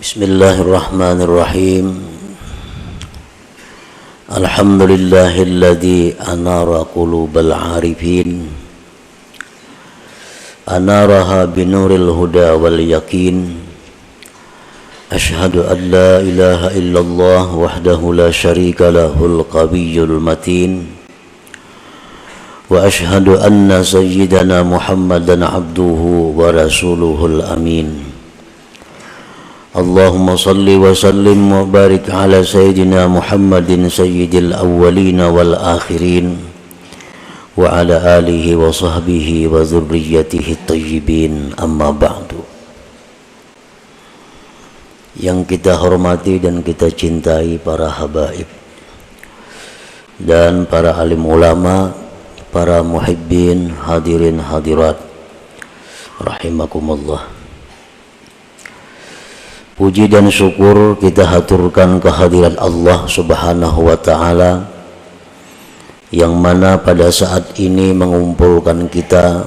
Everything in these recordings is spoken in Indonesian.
Bismillahirrahmanirrahim. Alhamdulillahilladzi anara qulubal arifin, anaraha binuril huda wal yakin. Ashhadu an la ilaha illallah wahdahu la syarika lahul qawiyyul matin. Wa ashhadu anna sayyidana Muhammadan abduhu wa rasuluhul amin. Allahumma salli wa sallim wa barik ala sayyidina Muhammadin sayyidil awwalina wal akhirin wa ala alihi wa sahbihi wa dzurriyyatihi thayyibin, amma ba'du. Yang kita hormati dan kita cintai para habaib dan para alim ulama, para muhibbin, hadirin hadirat rahimakumullah. Puji dan syukur kita haturkan kehadiran Allah Subhanahu wa ta'ala, yang mana pada saat ini mengumpulkan kita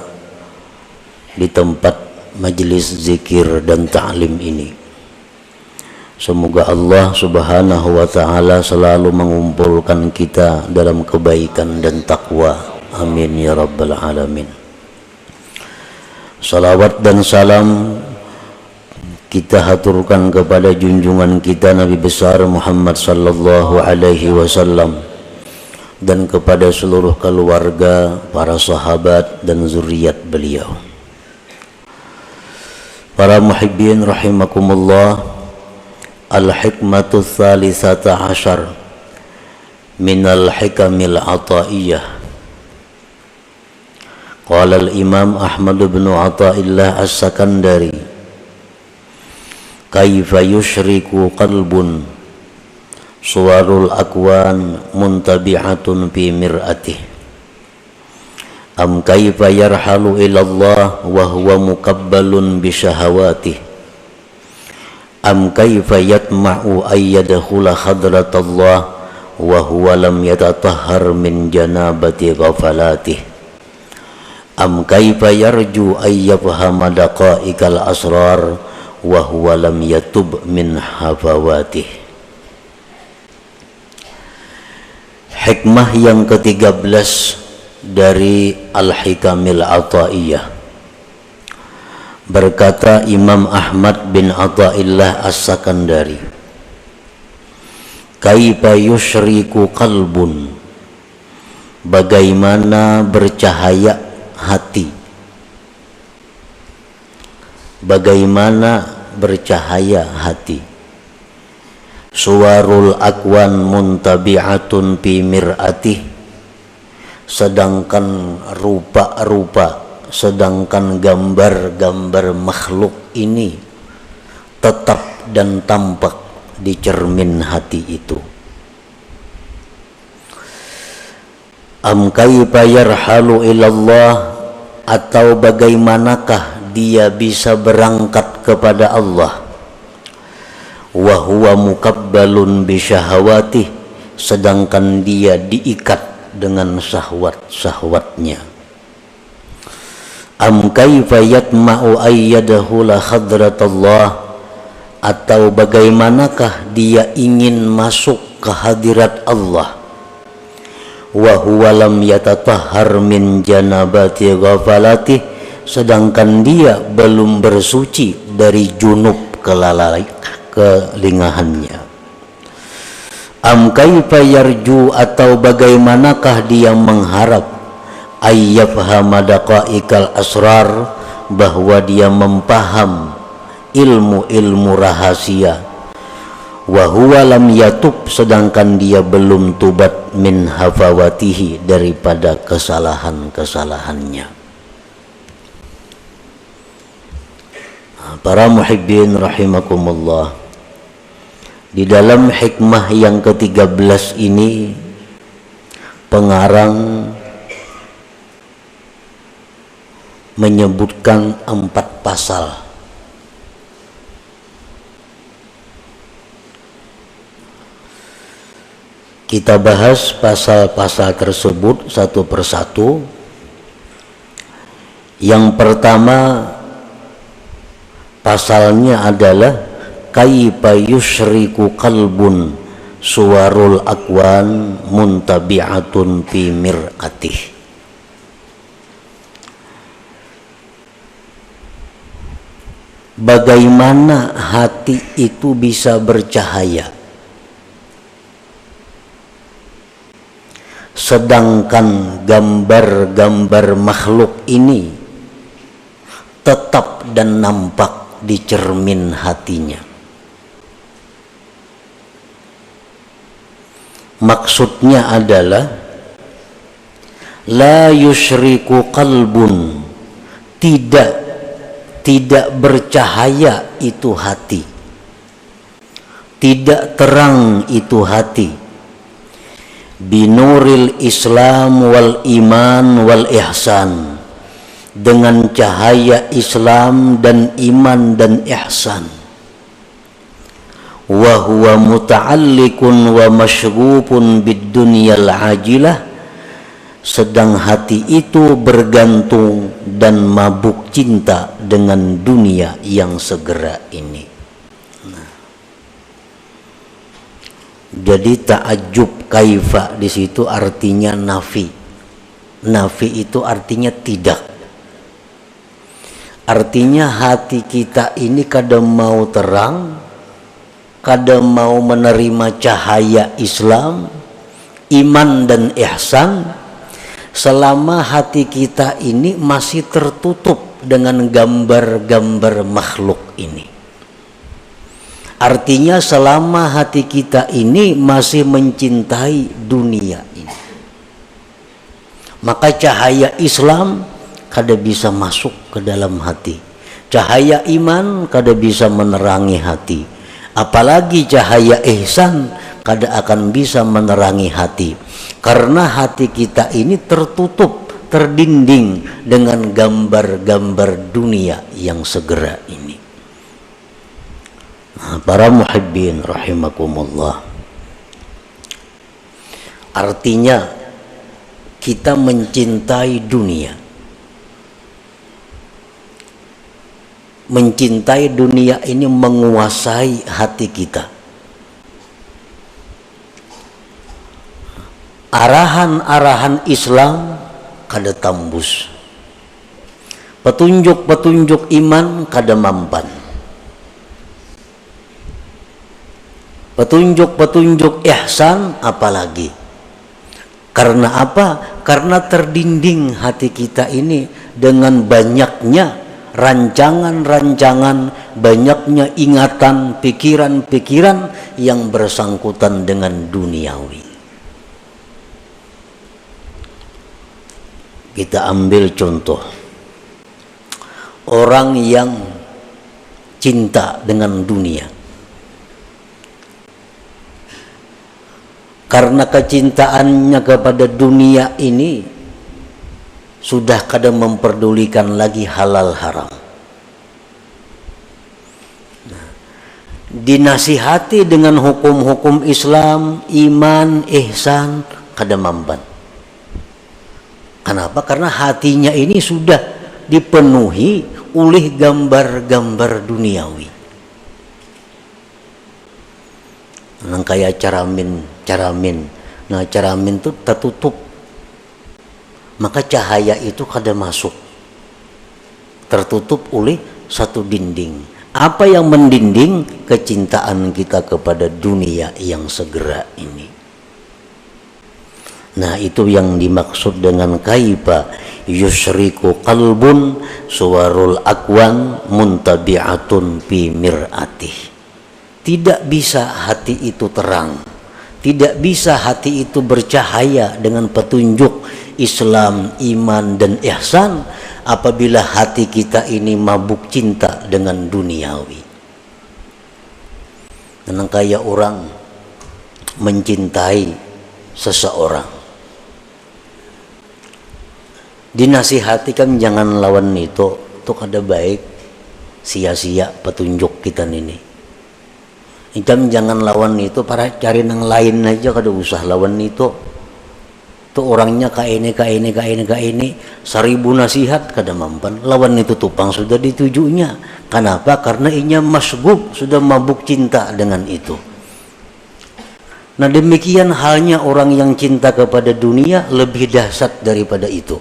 di tempat majelis zikir dan ta'lim ini. Semoga Allah Subhanahu wa ta'ala selalu mengumpulkan kita dalam kebaikan dan takwa. Amin ya rabbal alamin. Salawat dan salam kita haturkan kepada junjungan kita Nabi besar Muhammad sallallahu alaihi wasallam dan kepada seluruh keluarga, para sahabat dan zuriat beliau. Para muhibbin rahimakumullah, al-hikmatu tsalisata asyar minal hikamil ataiyah. Qala al-imam Ahmad bin Athaillah as-Sakandari, kaifa yushriku qalbun suwarul akwan muntabi'atun fi mir'atih, am kaifa yarhalu ilallah wa huwa mukabbalun bi syahawatih, am kaifa yatma'u ayyadkhula hadratallah wa huwa lam yatatahhar min janabati ghafalatih, am kaifa yarju ayyafhama daqa'iqal asrar wa huwa lam yatub min hafawatih. Hikmah yang ke-13 dari Al-Hikamil Athaiyah. Berkata Imam Ahmad bin Athaillah as-Sakandari, kaifa yusyriku qalbun, bagaimana bercahaya hati, bagaimana bercahaya hati. Suwarul akwan muntabi'atun fi mir'atih, sedangkan rupa-rupa, sedangkan gambar-gambar makhluk ini tetap dan tampak di cermin hati itu. Am kaifa yarhalu ilallah, atau bagaimanakah dia bisa berangkat kepada Allah, wa huwa mukabbalun bi syahawatih, sedangkan dia diikat dengan syahwat-syahwatnya. Am kaifa yatma'u ayyadahula hadratallah, atau bagaimanakah dia ingin masuk ke hadirat Allah, wa huwa lam yatatahhar min janabati ghafalatih, sedangkan dia belum bersuci dari junub kelingahannya. Am kaifa yarju, atau bagaimanakah dia mengharap ayyafhama daqa'iqal asrar, bahwa dia mempaham ilmu-ilmu rahasia, wa huwa lam yatub, sedangkan dia belum tubat min hafawatihi, daripada kesalahan-kesalahannya. Para muhibbin rahimakumullah, di dalam hikmah yang ke-13 ini pengarang menyebutkan 4 pasal. Kita bahas pasal-pasal tersebut satu persatu. Yang pertama pasalnya adalah kaifa yusyriku qalbun suwarul akwan muntabi'atun fi mir'atih. Bagaimana hati itu bisa bercahaya sedangkan gambar-gambar makhluk ini tetap dan nampak di cermin hatinya. Maksudnya adalah la yusyriku qalbun, tidak bercahaya itu hati, tidak terang itu hati, binuril Islam wal iman wal ihsan, dengan cahaya Islam dan iman dan ihsan. Wa huwa muta'alliqun wa masyghufun bid dunyal ajilah, sedang hati itu bergantung dan mabuk cinta dengan dunia yang segera ini. Jadi ta'ajjub kaifa di situ artinya nafi. Nafi itu artinya tidak. Artinya hati kita ini kadang mau terang, kadang mau menerima cahaya Islam, iman dan ihsan, selama hati kita ini masih tertutup dengan gambar-gambar makhluk ini. Artinya selama hati kita ini masih mencintai dunia ini, maka cahaya Islam kada bisa masuk ke dalam hati, cahaya iman kada bisa menerangi hati, apalagi cahaya ihsan kada akan bisa menerangi hati, karena hati kita ini tertutup, terdinding dengan gambar-gambar dunia yang segera ini. Nah, para muhibbin rahimakumullah, artinya kita mencintai dunia. Mencintai dunia ini menguasai hati kita. Arahan-arahan Islam kada tambus, petunjuk-petunjuk iman kada mampan, petunjuk-petunjuk ihsan apalagi. Karena apa? Karena terdinding hati kita ini dengan banyaknya rancangan-rancangan, banyaknya ingatan, pikiran-pikiran yang bersangkutan dengan duniawi. Kita ambil contoh orang yang cinta dengan dunia. Karena kecintaannya kepada dunia ini sudah kada memperdulikan lagi halal haram. Dinasihati dengan hukum-hukum Islam, iman, ihsan, kada mampan. Kenapa? Karena hatinya ini sudah dipenuhi oleh gambar-gambar duniawi. Yang kayak caramin. Nah, caramin itu tertutup, maka cahaya itu kada masuk, tertutup oleh satu dinding. Apa yang mendinding? Kecintaan kita kepada dunia yang segera ini. Nah, itu yang dimaksud dengan kaifa yusyriku qalbun suwarul akwan muntabi'atun fi mir'atih. Tidak bisa hati itu terang, tidak bisa hati itu bercahaya dengan petunjuk Islam, iman dan ihsan apabila hati kita ini mabuk cinta dengan duniawi. Karena kayak orang mencintai seseorang, dinasihati kan jangan lawan itu kada baik, sia-sia petunjuk kita ini. Jangan lawan itu, para cari yang lain aja, kada usah lawan itu. tuh orangnya ka ini 1000 nasihat kada mampan lawan itu tupang sudah ditujunya. Kenapa? Karena inya masgub, sudah mabuk cinta dengan itu. Nah demikian halnya orang yang cinta kepada dunia lebih dahsyat daripada itu.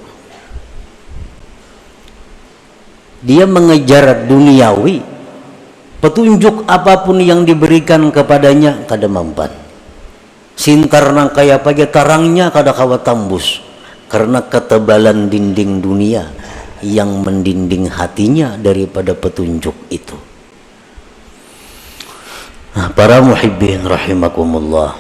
Dia mengejar duniawi, petunjuk apapun yang diberikan kepadanya kada mampan. Sintar nang kaya pagi tarangnya kada kawa tambus karena ketebalan dinding dunia yang mendinding hatinya daripada petunjuk itu. Nah, para muhibbin rahimakumullah,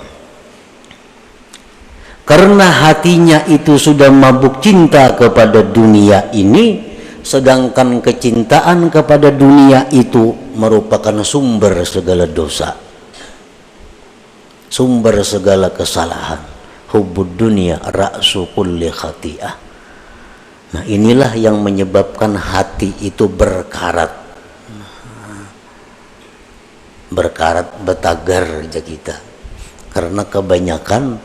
karena hatinya itu sudah mabuk cinta kepada dunia ini, sedangkan kecintaan kepada dunia itu merupakan sumber segala dosa, sumber segala kesalahan. Hubbud dunia ra'su kulli khati'ah. Nah inilah yang menyebabkan hati itu berkarat betagar aja kita, karena kebanyakan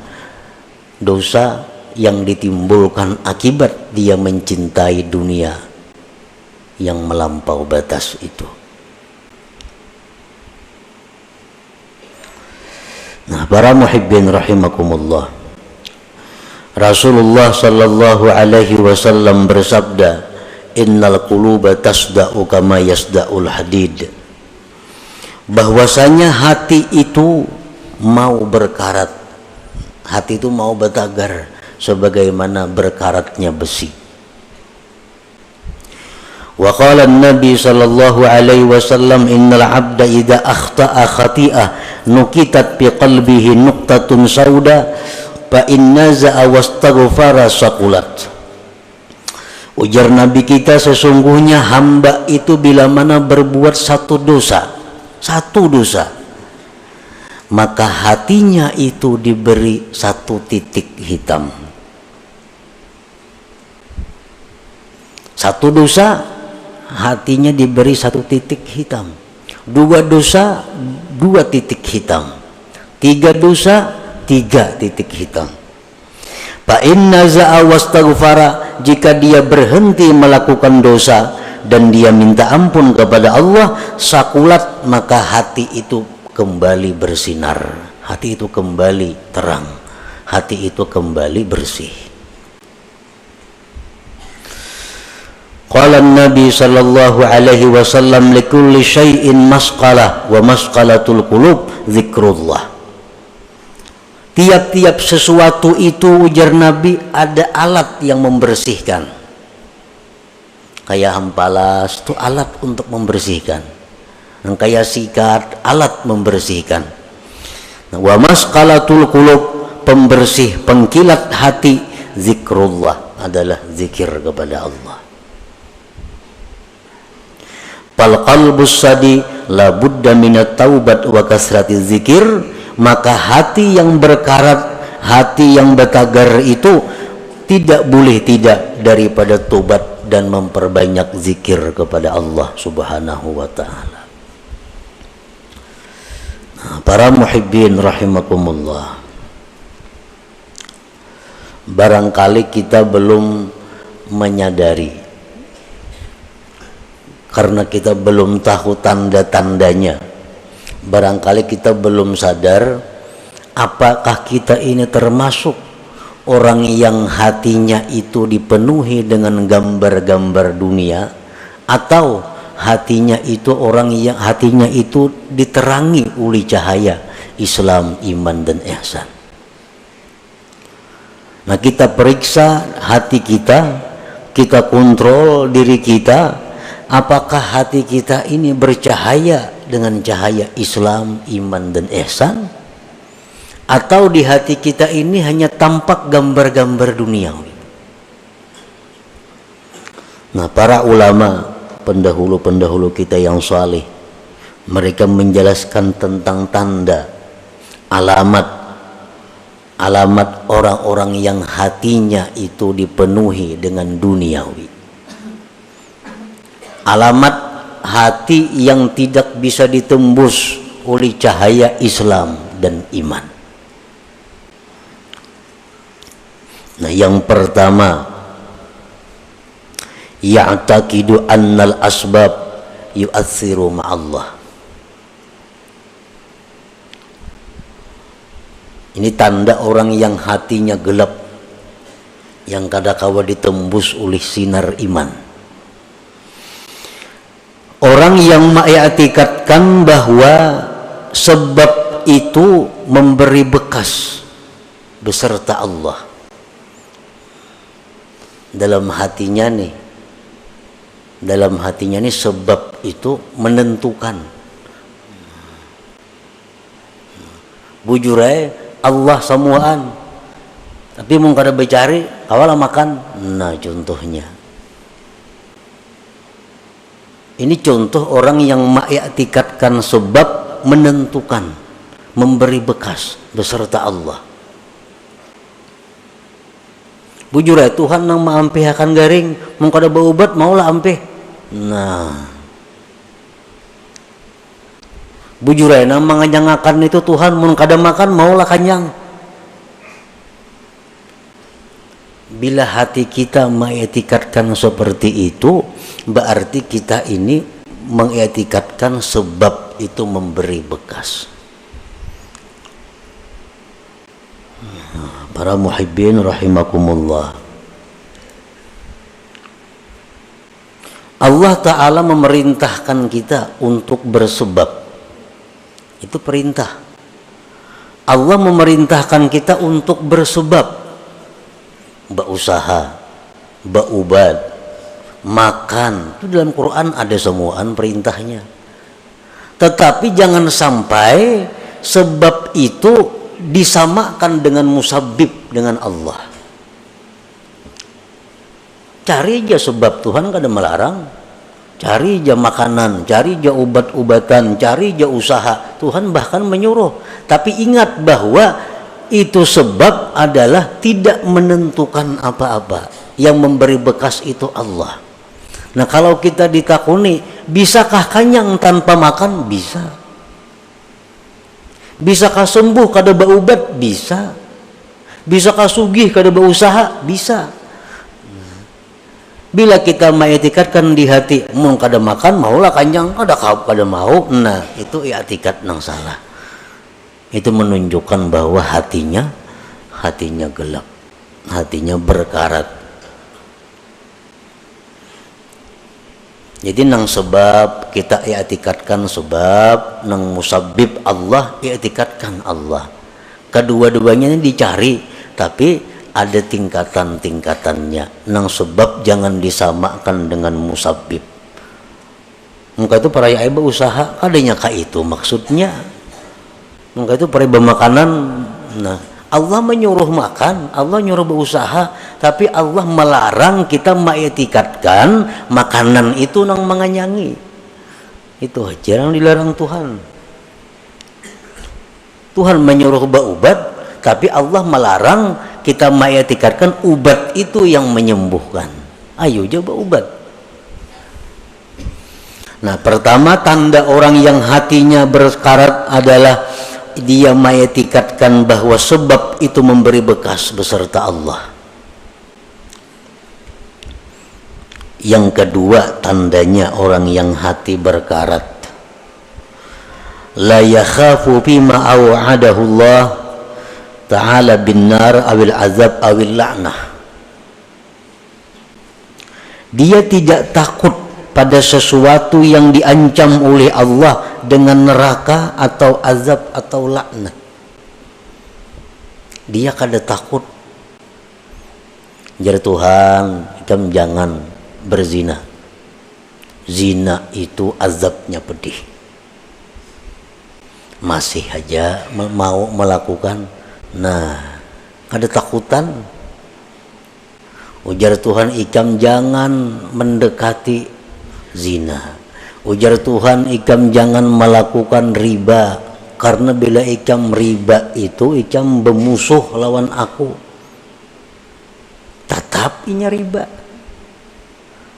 dosa yang ditimbulkan akibat dia mencintai dunia yang melampau batas itu. Nah para muhibbin rahimakumullah, Rasulullah sallallahu alaihi wasallam bersabda, innal quluba tasda'u kama yasda'ul hadid, bahwasanya hati itu mau berkarat, hati itu mau betagar sebagaimana berkaratnya besi. Wa qala an-nabi sallallahu alaihi wasallam, innal 'abda idza akhta'a khati'ah nukitat fi qalbihi nuqtatun sauda fa in naza'a wastaghfara saqulat. Ujar Nabi kita, sesungguhnya hamba itu bila mana berbuat satu dosa, maka hatinya itu diberi satu titik hitam. Satu dosa, hatinya diberi satu titik hitam. 2 dosa, 2 titik hitam. 3 dosa, 3 titik hitam. Fa inna za'a wastaghfara, jika dia berhenti melakukan dosa dan dia minta ampun kepada Allah, sakulat, maka hati itu kembali bersinar, hati itu kembali terang, hati itu kembali bersih. Qala Nabi sallallahu alaihi wasallam, likulli syai'in masqalah wa masqalatul qulub zikrullah. Tiap-tiap sesuatu itu, ujar Nabi, ada alat yang membersihkan. Kayak hampalas itu alat untuk membersihkan. Yang kayak sikat, alat membersihkan. Wa masqalatul qulub, pembersih, pengkilat hati, zikrullah, adalah zikir kepada Allah. Fal qalbus sadi la budda minat taubat wa kasrati zikir, maka hati yang berkarat, hati yang betagar itu tidak boleh tidak daripada tobat dan memperbanyak zikir kepada Allah subhanahu wa ta'ala. Nah, para muhibbin rahimakumullah, barangkali kita belum menyadari, karena kita belum tahu tanda-tandanya, barangkali kita belum sadar apakah kita ini termasuk orang yang hatinya itu dipenuhi dengan gambar-gambar dunia, atau hatinya itu orang yang hatinya itu diterangi oleh cahaya Islam, iman dan ihsan. Nah kita periksa hati kita, kita kontrol diri kita, apakah hati kita ini bercahaya dengan cahaya Islam, iman dan ihsan, atau di hati kita ini hanya tampak gambar-gambar duniawi. Nah para ulama pendahulu-pendahulu kita yang saleh, mereka menjelaskan tentang tanda, alamat orang-orang yang hatinya itu dipenuhi dengan duniawi. Alamat hati yang tidak bisa ditembus oleh cahaya Islam dan iman. Nah, yang pertama, ya'taqidu annal asbab yu'atsiru ma'allah. Ini tanda orang yang hatinya gelap, yang kadangkala ditembus oleh sinar iman. Orang yang mengiktikadkan bahwa sebab itu memberi bekas beserta Allah dalam hatinya nih. Dalam hatinya nih sebab itu menentukan. Bujurai Allah semuaan, tapi mau kada bercari kawalah makan. Nah, contohnya ini contoh orang yang mengiktikadkan sebab menentukan, memberi bekas beserta Allah. Bujurai Tuhan nang maampihakan garing, mau kada berobat maulah ampih. Nah, bujurai nang manganyangakan itu Tuhan, mau kada makan maulah kanyang. Bila hati kita mengiktikadkan seperti itu, berarti kita ini mengiktikadkan sebab itu memberi bekas. Para muhibbin rahimakumullah, Allah Ta'ala memerintahkan kita untuk bersebab. Itu perintah. Allah memerintahkan kita untuk bersebab, berusaha, berubad, makan. Itu dalam Quran ada semuaan perintahnya. Tetapi jangan sampai sebab itu disamakan dengan musabbib, dengan Allah. Cari aja sebab, Tuhan kada melarang. Cari aja makanan, cari aja obat-obatan, cari aja usaha, Tuhan bahkan menyuruh. Tapi ingat bahwa itu sebab adalah tidak menentukan apa-apa. Yang memberi bekas itu Allah. Nah, kalau kita ditakuni, bisakah kanyang tanpa makan? Bisa. Bisakah sembuh kada berobat? Bisa. Bisakah sugih kada berusaha? Bisa. Bila kita mengiktikadkan di hati, mau kada makan maulah kanyang, kada mau. Nah, itu i'tikad nang salah. Itu menunjukkan bahwa hatinya gelap, hatinya berkarat. Jadi nang sebab kita i'tikadkan sebab, nang musabbib Allah i'tikadkan Allah. Kedua-duanya ini dicari, tapi ada tingkatan-tingkatannya. Nang sebab jangan disamakan dengan musabbib. Muka itu para ibu usaha kadanya ka itu maksudnya. Maka itu peribah makanan. Nah, Allah menyuruh makan, Allah nyuruh berusaha, tapi Allah melarang kita mengiktikadkan makanan itu nang menganyangi. Itu aja yang dilarang Tuhan. Tuhan menyuruh berobat, tapi Allah melarang kita mengiktikadkan ubat itu yang menyembuhkan. Ayo coba obat. Nah, pertama tanda orang yang hatinya berkarat adalah dia mengiktikadkan bahwa sebab itu memberi bekas beserta Allah. Yang kedua tandanya orang yang hati berkarat, la yakhafu bima aw'adahu Allah ta'ala bin nar awil azab awil la'nah. Dia tidak takut pada sesuatu yang diancam oleh Allah dengan neraka atau azab atau laknat. Dia kada takut. Jar Tuhan, kamu jangan berzina. Zina itu azabnya pedih. Masih aja mau melakukan. Nah, kada takutan. Ujar Tuhan, ikam jangan mendekati zina. Ujar Tuhan, ikam jangan melakukan riba, karena bila ikam riba itu ikam bermusuh lawan aku. Tetap inya riba,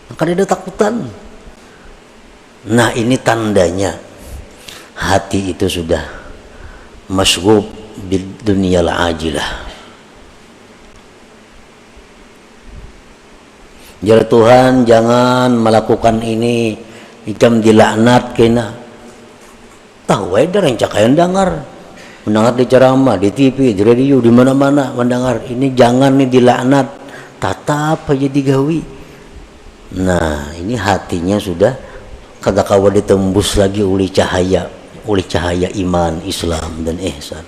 maka ada takutan. Nah, ini tandanya hati itu sudah masghub bid dunyal ajilah. Jar Tuhan jangan melakukan ini, ikam dilaknat kena. Tahu ada rencak yang dengar, mendengar di ceramah, di TV, di radio, di mana-mana mendengar ini jangan nih dilaknat, tatap aja digawi. Nah ini hatinya sudah kagak kawa ditembus lagi oleh cahaya iman, Islam dan ihsan.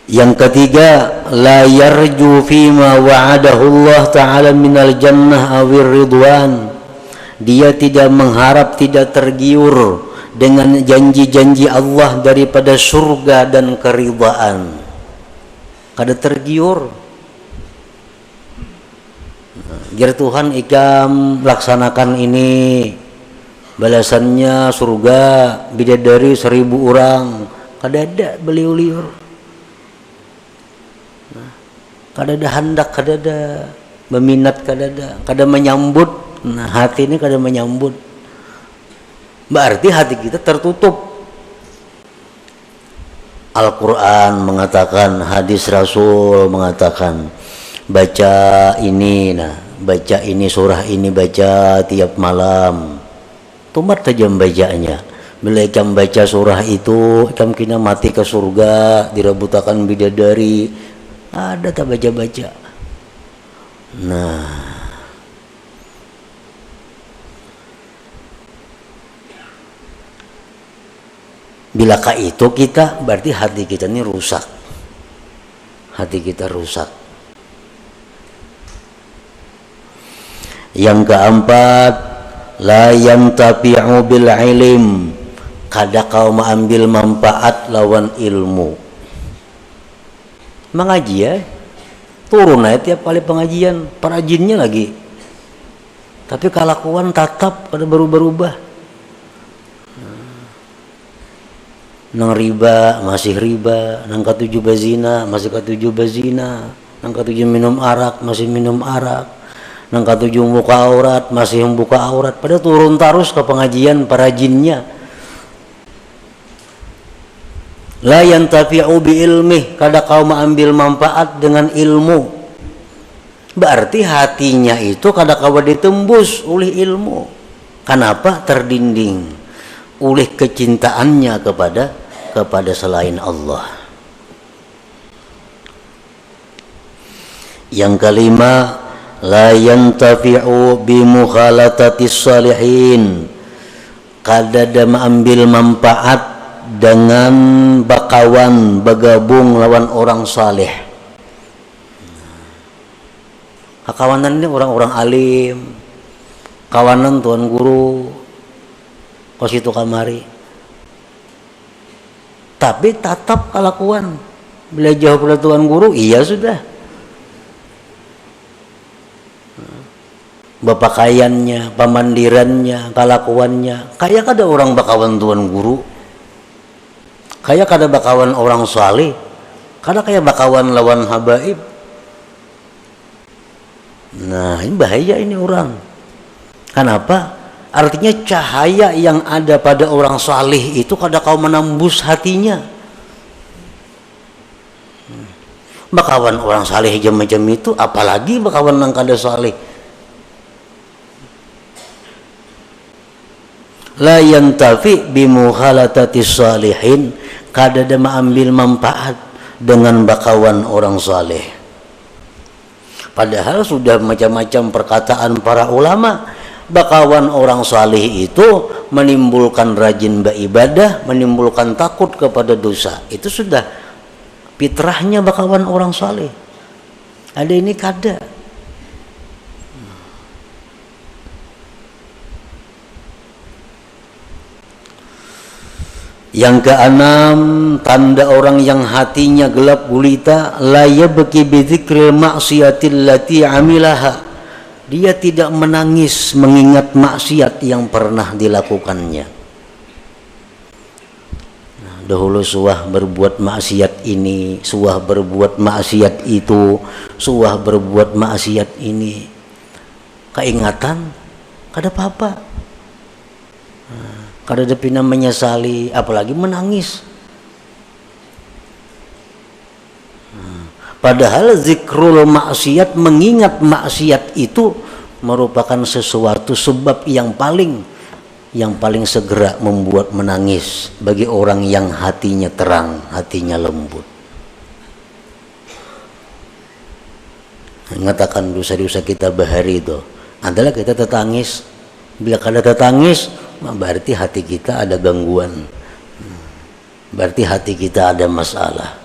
Yang ketiga, la yarju fima wa'adahu Allah Ta'ala minal jannah awir ridwan. Dia tidak mengharap, tidak tergiur dengan janji-janji Allah daripada surga dan keridhaan. Kada tergiur. Jar Tuhan ikam laksanakan ini, balasannya surga bidadari 1000 orang. Kada ada beliau-liur. Kada ada hendak, kada ada meminat, kada menyambut. Nah hati ini kada menyambut, berarti hati kita tertutup. Al-Quran mengatakan, hadis Rasul mengatakan, baca ini, baca ini surah ini, baca tiap malam. Tumat saja bacanya. Bila ikam baca surah itu, ikam kena mati ke surga, direbutakan bidadari. Ada tak baca-baca. Nah bilakah itu kita, berarti hati kita ini rusak. Hati kita rusak. Yang keempat, la yantafi'u bil ilm. Kada kau mengambil manfaat lawan ilmu. Mengaji ya, turun aja tiap kali pengajian, perajinnya lagi. Tapi kelakuan tatap pada berubah-ubah. Nang riba masih riba, nang ketujuh bazina masih ketujuh bazina, nang ketujuh minum arak masih minum arak, nang ketujuh buka aurat masih membuka aurat. Pada turun terus ke pengajian perajinnya. La yantafi'u bi ilmih, kada kau mengambil manfaat dengan ilmu. Berarti hatinya itu kada kau ditembus oleh ilmu. Kenapa? Terdinding oleh kecintaannya kepada selain Allah. Yang kelima, la yantafi'u bi mukhalatatis salihin. Kada ada mengambil manfaat dengan bakawan, bergabung lawan orang saleh. Kawanan ini orang-orang alim, kawanan tuan guru, kos itu kamari. Tapi tatap kelakuan, bila jauh pada tuan guru, iya sudah. Bapakaiannya, pamandirannya, kelakuannya, kayak ada orang bakawan tuan guru. Kayak kada bakawan orang saleh, kada kayak bakawan lawan habaib. Nah ini bahaya ini orang. Kenapa? Artinya cahaya yang ada pada orang saleh itu kada kau menembus hatinya. Bakawan orang saleh macam itu, apalagi bakawan yang kada saleh. La yantafi bimukhalatatis salihin, kada ada mengambil manfaat dengan bakawan orang saleh. Padahal sudah macam-macam perkataan para ulama, bakawan orang saleh itu menimbulkan rajin beribadah, menimbulkan takut kepada dosa. Itu sudah fitrahnya bakawan orang saleh. Ada ini kada. Yang keenam, tanda orang yang hatinya gelap gulita, la yabki bi dzikril maksiatil lati amilaha. Dia tidak menangis mengingat maksiat yang pernah dilakukannya. Nah, dahulu suah berbuat maksiat ini, suah berbuat maksiat itu, suah berbuat maksiat ini. Keingatan, kada apa-apa. Kada ada pina menyesali, apalagi menangis. Padahal zikrul maksiat, mengingat maksiat itu merupakan sesuatu sebab yang paling segera membuat menangis bagi orang yang hatinya terang, hatinya lembut. Mengatakan dosa-dosa kita bahari itu adalah kita tetangis. Bila kada tetangis, berarti hati kita ada gangguan, berarti hati kita ada masalah.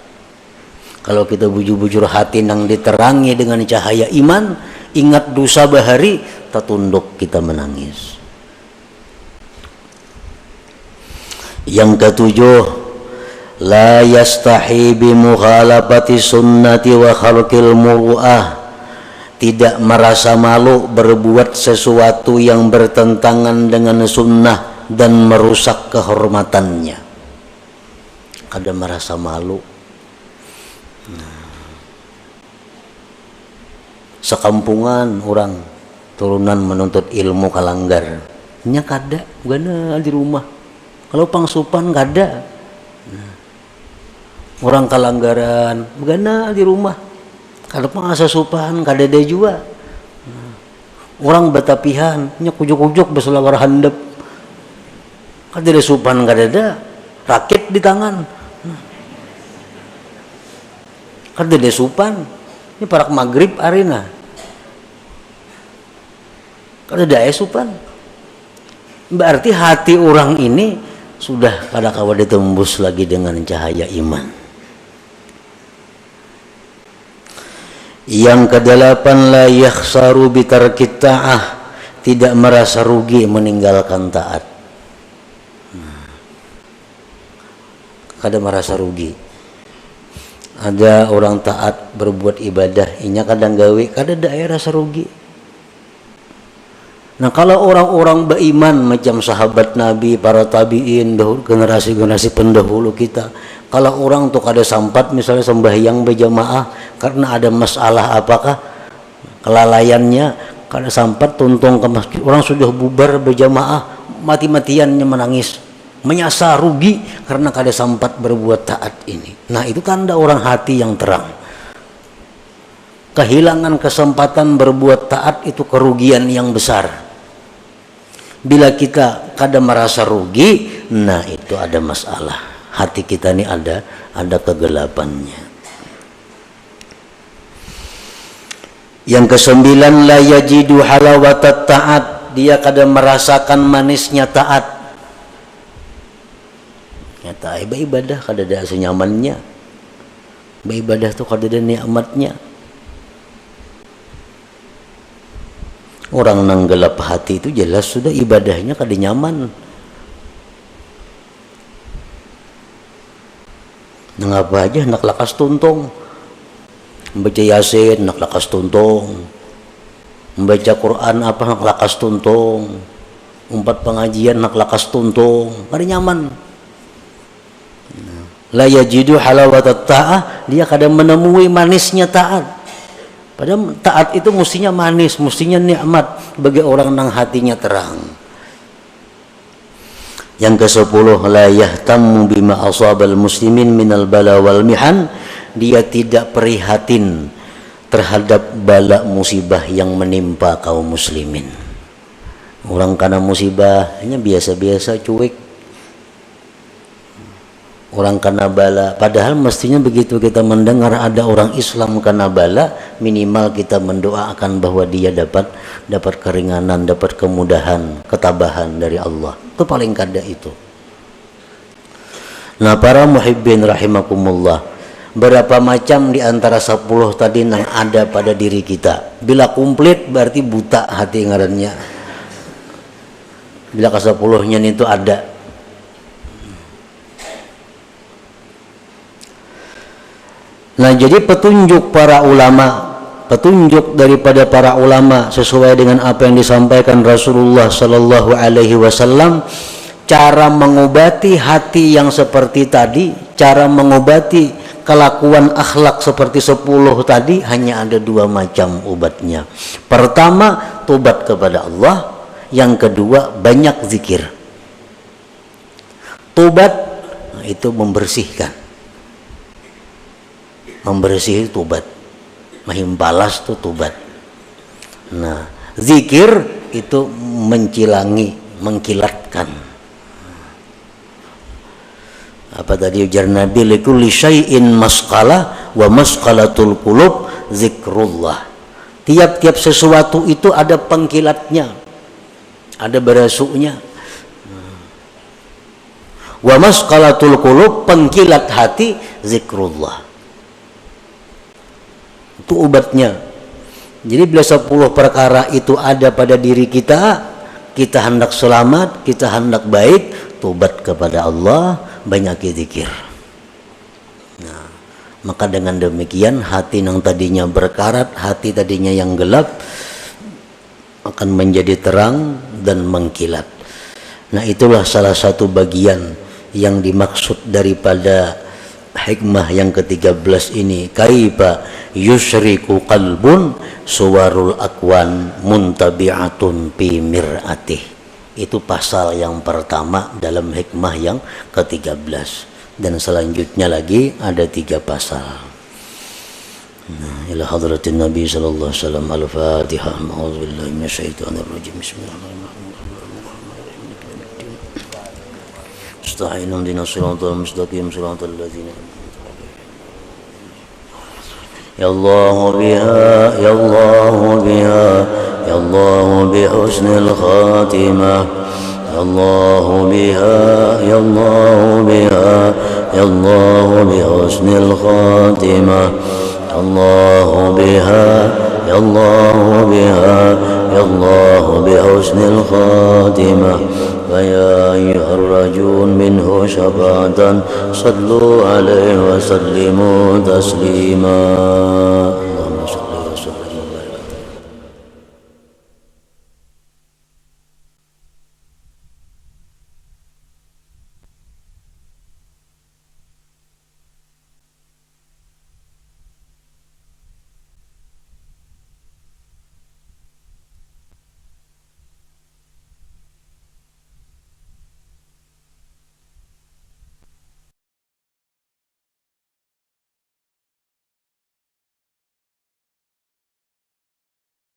Kalau kita bujur-bujur hati nang diterangi dengan cahaya iman, ingat dosa bahari, tertunduk kita menangis. Yang ketujuh, la yastahi bi mukhalafati sunnati wa khalqil muru'ah. Tidak merasa malu berbuat sesuatu yang bertentangan dengan sunnah dan merusak kehormatannya. Kada merasa malu. Sekampungan orang turunan menuntut ilmu kalanggar, nya kada gana di rumah. Kalau pangsupan kada. Orang kalanggaran gana di rumah. Kalau pangasupan kada ada juga. Orang batapihan nya kujuk-kujuk beselawar handap. Kada ada supan kada ada. Rakit di tangan. Kada ada supan. Ini parak maghrib arena. Kada ada supan. Berarti hati orang ini sudah kada kawa ditembus lagi dengan cahaya iman. Yang kedelapan, la yakhsaru bitarkit ta'ah. Tidak merasa rugi meninggalkan taat. Kada merasa rugi. Ada orang taat berbuat ibadah, inya kadang gawe, kada ada rasa rugi. Nah, kalau orang-orang beriman macam sahabat Nabi, para tabi'in, generasi-generasi pendahulu kita, kalau orang tuh kada sampat misalnya sembahyang berjamaah karena ada masalah apakah kelalaiannya, kada sampat tuntung ke masjid, orang sudah bubar berjamaah, mati-matiannya menangis, menyasar rugi karena kada sempat berbuat taat ini. Nah, itu tanda orang hati yang terang. Kehilangan kesempatan berbuat taat itu kerugian yang besar. Bila kita kada merasa rugi, nah itu ada masalah. Hati kita ini ada kegelapannya. Yang kesembilan, la yajidu halawatat taat. Dia kada merasakan manisnya taat. Nyata ibadah kada ada senyamannya. Ibadah tuh kada ada nikmatnya. Orang nang gelap hati itu jelas sudah ibadahnya kada nyaman. Nang apa aja nak lakas tuntung. Membaca Yasin nak lakas tuntung. Membaca Quran apa nak lakas tuntung. Umpat pengajian nak lakas tuntung. Kada nyaman. La yajidu halawatat ta'ah, dia kadang menemui manisnya taat. Padahal taat itu mestinya manis, mestinya nikmat bagi orang yang hatinya terang. Yang ke-10, la yahtammu bima asabal muslimin minal bala wal mihan. Dia tidak prihatin terhadap bala musibah yang menimpa kaum muslimin. Orang kena musibahnya biasa-biasa, cuek. Orang kena bala, padahal mestinya begitu kita mendengar ada orang Islam kena bala, minimal kita mendoakan bahwa dia dapat keringanan, dapat kemudahan, ketabahan dari Allah. Itu paling kada itu. Nah, para muhibbin rahimakumullah, berapa macam di antara 10 tadi yang ada pada diri kita. Bila komplit berarti buta hati ngarannya. Bila ke-10-nya itu ada. Nah, jadi petunjuk para ulama, petunjuk daripada para ulama sesuai dengan apa yang disampaikan Rasulullah Sallallahu Alaihi Wasallam, cara mengobati hati yang seperti tadi, cara mengobati kelakuan akhlak seperti 10 tadi, hanya ada 2 macam obatnya. Pertama, tobat kepada Allah. Yang kedua, banyak zikir. Tobat itu membersihkan membersih tobat, mahimbalas tuh tobat. Nah, zikir itu mencilangi, mengkilatkan. Apa tadi ujar Nabi, likulli syai'in masqalah wa masqalatul qulub zikrullah. Tiap-tiap sesuatu itu ada pengkilatnya, ada berasuknya. Wa masqalatul qulub, pengkilat hati, zikrullah. Itu obatnya. Jadi bila 10 perkara itu ada pada diri kita, kita hendak selamat, kita hendak baik, tobat kepada Allah, banyak zikir. Nah, maka dengan demikian hati yang tadinya berkarat, hati tadinya yang gelap akan menjadi terang dan mengkilat. Nah, itulah salah satu bagian yang dimaksud daripada hikmah yang ke-13 ini. Kaifa yusyriku qalbun suwarul akwan muntabi'atun fi mir'atih. Itu pasal yang pertama dalam hikmah yang ke-13, dan selanjutnya lagi ada 3 pasal. Ila hadratin Nabi sallallahu alaihi wasallam. Al-Fatihah. A'udzubillahi minasyaitonir rajim. Bismillahirrahmanirrahim. Astagfirullahaladzim, dina siratal mustaqim, siratal ladzina ya Allah biha, ya Allah biha, ya Allah bi husnil khatimah, ya Allah biha, ya Allah biha, ya Allah bi husnil khatimah, ya Allah biha, ya Allah biha, ya Allah bi husnil khatimah. ويا أيها الرجون منه شفاعة صلوا عليه وسلموا تسليما.